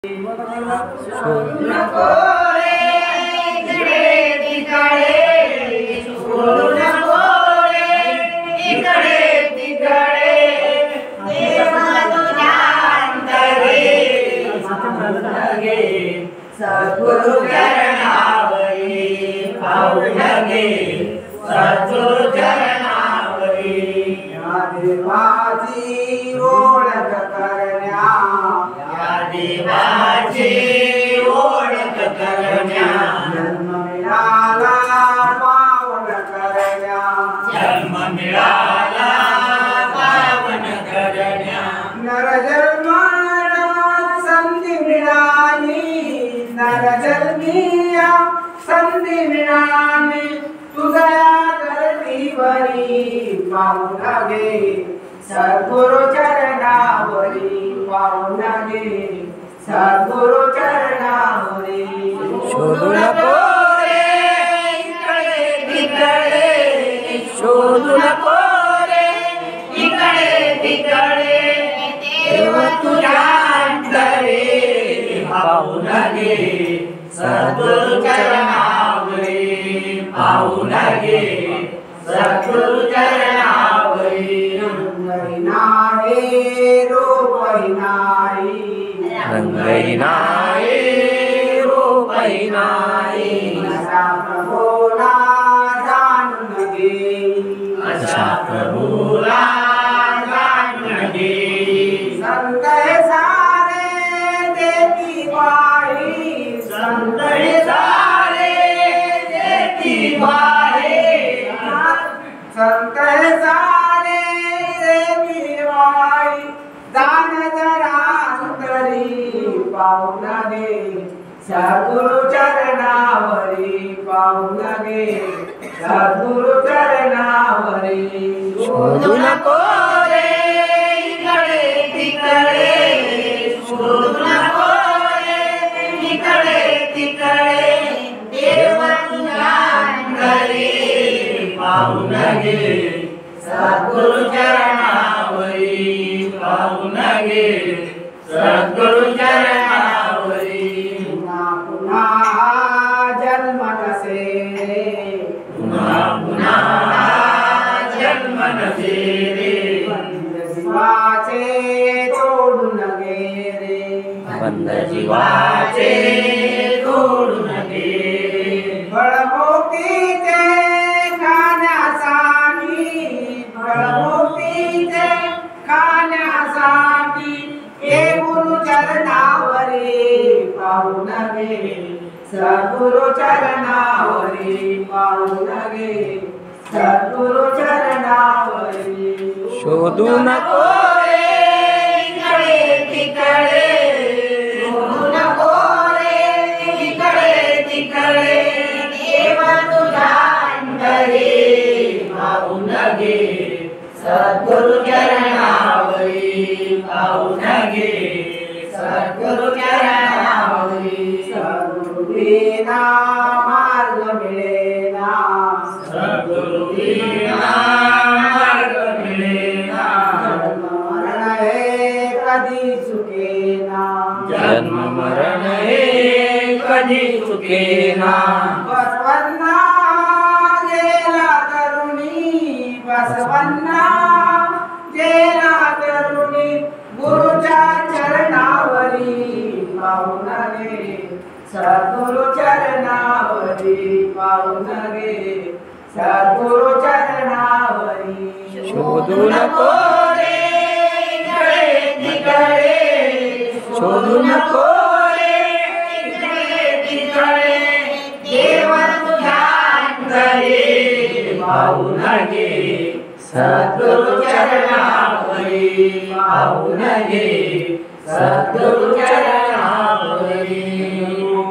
शोधू नको रे इकडे तिकडे, शोधू नको रे इकडे तिकडे, देवा तुझ्या अंतरे पाहून घे, सद्गुरु चरणावरी पाहून घे, सद्गुरु चरणावरी. या देवाची ओळख करण्या, या देवाची ओळख करण्या, जन्म मिळाला पावन करण्या, जन्म मिळाला पावन करण्या, नरजन्माला संधी मिळाली, नरजन्मीया संधी मिळाली, तुझ्या धरतीवरी पाहून घे, सद्गुरु चरणावरी पाहून घे, सद्गुरु चरणावरी. शोधू नको रे इकडे तिकडे, शोधू नको रे इकडे तिकडे, देव तुझ्या अंतरे पाहून घे, सद्गुरु चरणावरी पाहून घे, सद्गुरु चरणावरी. रंगही नाही रूपही नाही, रंगही नाही रूपही नाही, अशा प्रभूला जाणून घे, अशा प्रभूला जाणून घे. संत हे सारे देती बाई, संत हे सारे देती बाई, संत हे सारे देती बाई, दान जरा अंतरी पाहून घे, सद्गुरु चरणावरी पाहून घे, सद्गुरु चरणावरी. शोधू नको रे इकडे तिकडे, शोधू नको रे इकडे तिकडे, देव तुझ्या अंतरे पाहून घे, सद्गुरु चरणावरी पाहून घे, सद्गुरु चरणावरी. पुन्हा पुन्हा जन्म नसे रे, पुन्हा पुन्हा जन्म नसे रे, बंद जीवाचे तोडून घे रे, बंद जीवाचे तोडून घे. फळमोतीचे खाण्यासाठी, फळमोतीचे खाण्यासाठी, हे गुरु चरणावरी पाहून घे, सद्गुरु चरणावरी पाहून घे, सद्गुरु चरणावरी. शोधू नको रे इकडे तिकडे, शोधू नको रे इकडे तिकडे, देव तुझ्या अंतरे पाहून घे, सद्गुरु चरणावरी पाहून घे, सद्गुरु चरणावरी. सद्गुरु विना मार्ग मिळेना, सद्गुरु विना मार्ग मिळेना, जन्म मरण हे कधी चुकेना, जन्म मरण हे कधी चुकेना. बसवन्ना गेला तरुणी, बसवन्ना गेला तरुणी, गुरुच्या चरणावरी पाहून घे, सद्गुरु चरणावरी पाहून घे, सद्गुरु चरणावरी. शोधू नको रे इकडे तिकडे, शोधू नको रे इकडे तिकडे, देव तुझ्या अंतरे पाहून घे, सद्गुरु चरणावरी पाहून घे, सद्गुरु चरणावरी.